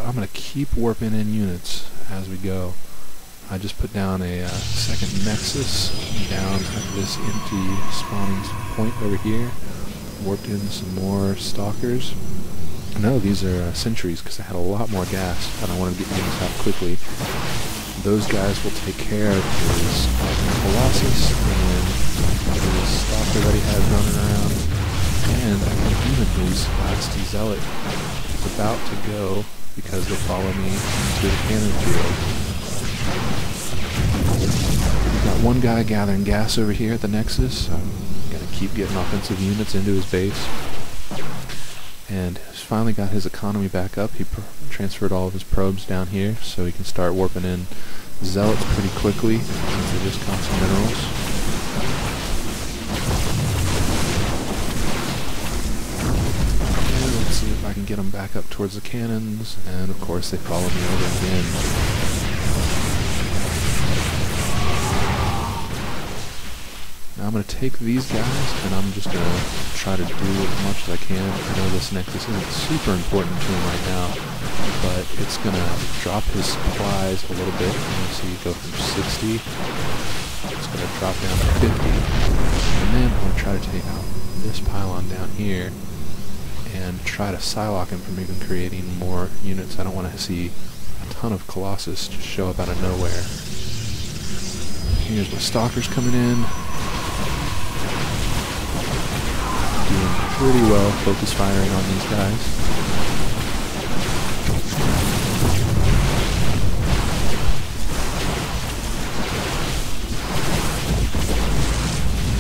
I'm going to keep warping in units as we go. I just put down a second nexus down at this empty spawning point over here. Warped in some more stalkers. No, these are sentries because I had a lot more gas and I wanted to get units out quickly. Those guys will take care of his Colossus and his stalker that he had running around. And I think even his last zealot is about to go because they follow me into the cannon field. We've got one guy gathering gas over here at the Nexus. I'm going to keep getting offensive units into his base. And he's finally got his economy back up. He transferred all of his probes down here so he can start warping in zealots pretty quickly since they just got some minerals. And let's see if I can get them back up towards the cannons, and of course they follow me over again. Now I'm going to take these guys and I'm just going to try to do as much as I can. I know this Nexus isn't super important to him right now, but it's going to drop his supplies a little bit. You see go from 60, it's going to drop down to 50, and then I'm going to try to take out this pylon down here and try to Psylocke him from even creating more units. I don't want to see a ton of Colossus just show up out of nowhere. Here's my stalkers coming in. Doing pretty well focus firing on these guys.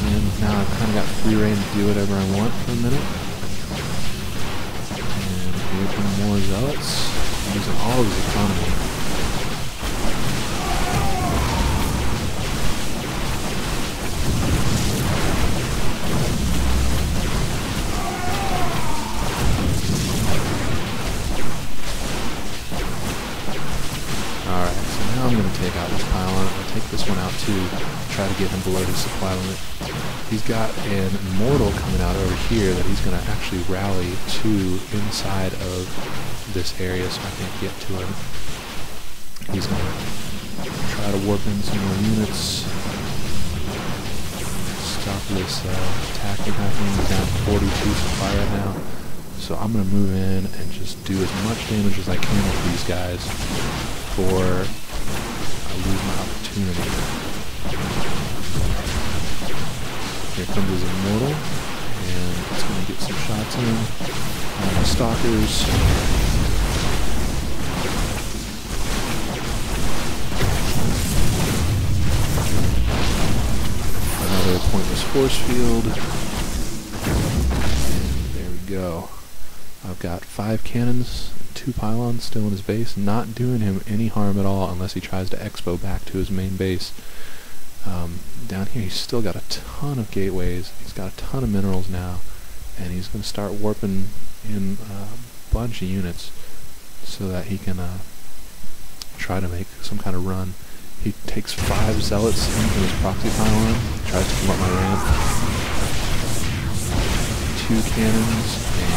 And now I've kind of got free reign to do whatever I want for a minute. And here come more zealots, using all of his economy. I'm going to take out this pylon. I'll take this one out too, try to get him below his supply limit. He's got an immortal coming out over here that he's going to actually rally to inside of this area so I can't get to him. He's going to try to warp in some more units. Stop this attack from happening. He's down to 42 supply right now. So I'm going to move in and just do as much damage as I can with these guys before I lose my opportunity. Here comes his immortal, and it's going to get some shots in. My stalkers. Another pointless force field. And there we go. I've got 5 cannons, 2 pylons still in his base, not doing him any harm at all unless he tries to expo back to his main base. Down here he's still got a ton of gateways, he's got a ton of minerals now, and he's going to start warping in a bunch of units so that he can try to make some kind of run. He takes 5 zealots into his proxy pylon, tries to come up my ramp. 2 cannons and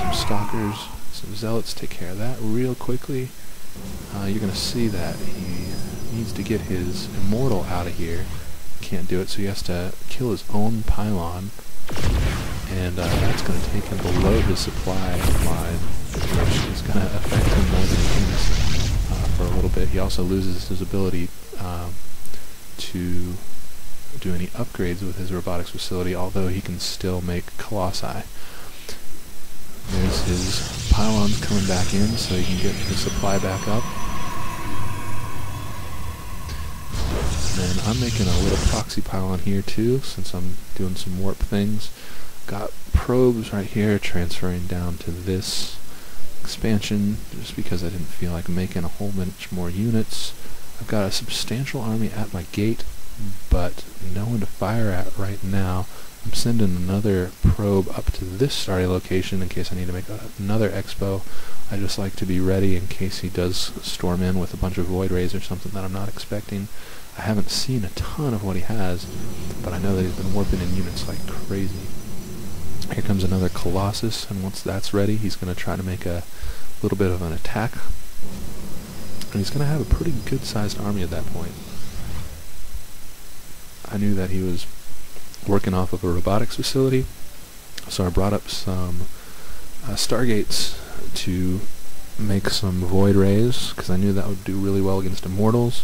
some stalkers. Some zealots take care of that real quickly. You're going to see that he needs to get his immortal out of here. Can't do it, so he has to kill his own pylon, and that's going to take him below his supply line, which is going to affect him more than he thinks for a little bit. He also loses his ability to do any upgrades with his robotics facility, although he can still make colossi. There's his pylons coming back in so he can get his supply back up. And then I'm making a little proxy pylon here too, since I'm doing some warp things. Got probes right here transferring down to this expansion just because I didn't feel like making a whole bunch more units. I've got a substantial army at my gate, but no one to fire at right now. I'm sending another probe up to this starting location in case I need to make another expo. I just like to be ready in case he does storm in with a bunch of void rays or something that I'm not expecting. I haven't seen a ton of what he has, but I know that he's been warping in units like crazy. Here comes another Colossus, and once that's ready, he's going to try to make a little bit of an attack And he's going to have a pretty good-sized army at that point. I knew that he was working off of a robotics facility, so I brought up some Stargates to make some Void Rays, because I knew that would do really well against Immortals,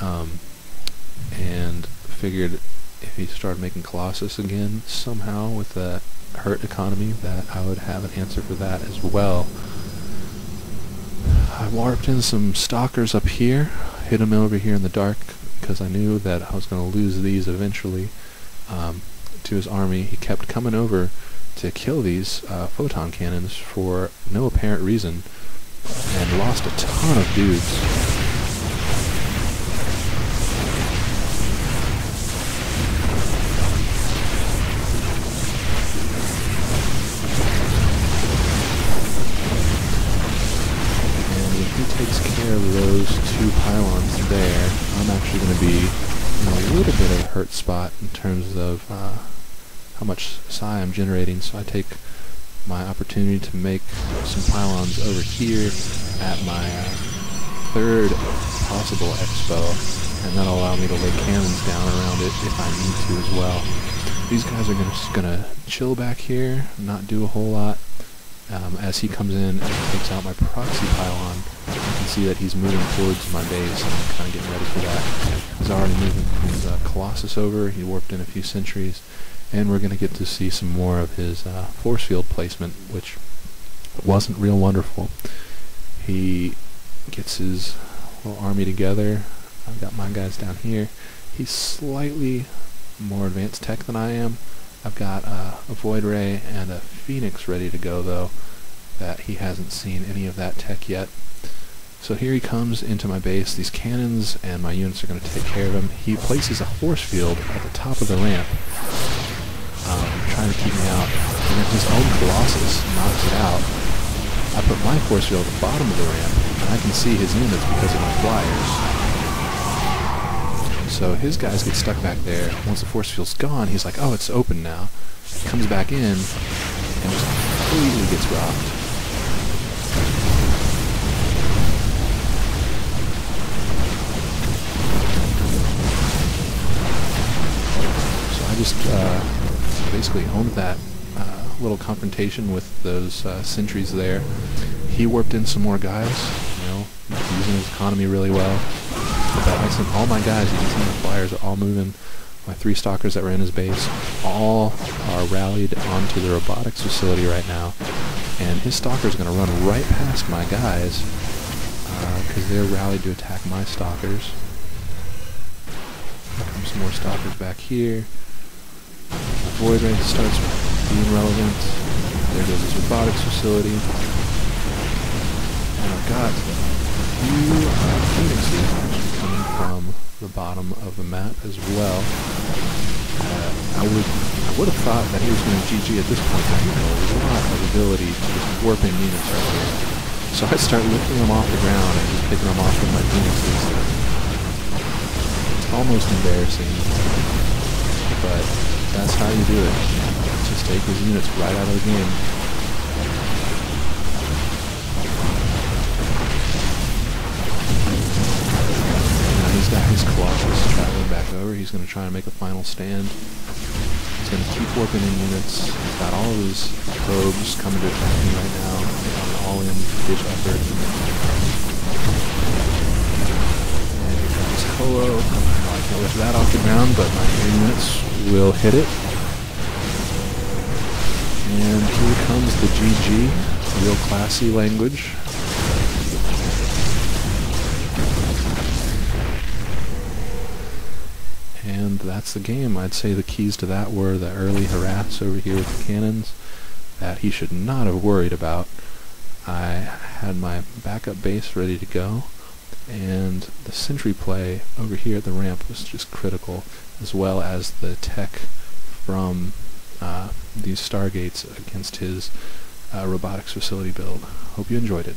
and figured if he started making Colossus again somehow with the hurt economy, that I would have an answer for that as well. I warped in some Stalkers up here, hid him over here in the dark, because I knew that I was going to lose these eventually to his army. He kept coming over to kill these photon cannons for no apparent reason, and lost a ton of dudes. And when he takes care of those two pylons there, I'm actually going to be in a little bit of a hurt spot in terms of how much psi I'm generating, so I take my opportunity to make some pylons over here at my third possible expo, and that'll allow me to lay cannons down around it if I need to as well. These guys are just gonna chill back here, not do a whole lot. As he comes in and takes out my proxy pylon, you can see that he's moving towards my base, and I'm kind of getting ready for that. He's already moving his Colossus over, he warped in a few sentries, and we're going to get to see some more of his force field placement, which wasn't real wonderful. He gets his little army together. I've got my guys down here. He's slightly more advanced tech than I am. I've got a Void Ray and a Phoenix ready to go, though, that he hasn't seen any of that tech yet. So here he comes into my base. These cannons and my units are going to take care of him. He places a force field at the top of the ramp, trying to keep me out, and then his own Colossus knocks it out. I put my force field at the bottom of the ramp, and I can see his units because of my flyers. So his guys get stuck back there. Once the force field's gone, he's like, oh, it's open now. He comes back in, and just completely gets rocked. So I just basically owned that little confrontation with those sentries there. He warped in some more guys, using his economy really well. But I sent all my guys, you can see my flyers are all moving. My 3 Stalkers that were in his base all are rallied onto the robotics facility right now. And his Stalkers are going to run right past my guys, because they're rallied to attack my Stalkers. Here comes some more Stalkers back here. Void Ray starts being relevant. There goes his robotics facility. And I've got a few Phoenixes actually coming from the bottom of the map as well. I would have thought that he was going to GG at this point. I have a lot of ability to just warp in units right here. So I start lifting them off the ground and just picking them off with my Phoenixes. It's almost embarrassing, but that's how you do it. Just take his units right out of the game. Now he's got his Colossus traveling back over. He's going to try and make a final stand. He's going to keep warping in units. He's got all of his probes coming to attack me right now on an all-in ditch effort. And here comes Colo. I can't lift that off the ground, but my air units will hit it. And here comes the GG, real classy language. And that's the game. I'd say the keys to that were the early harass over here with the cannons that he should not have worried about. I had my backup base ready to go, and the sentry play over here at the ramp was just critical, as well as the tech from these Stargates against his robotics facility build. Hope you enjoyed it.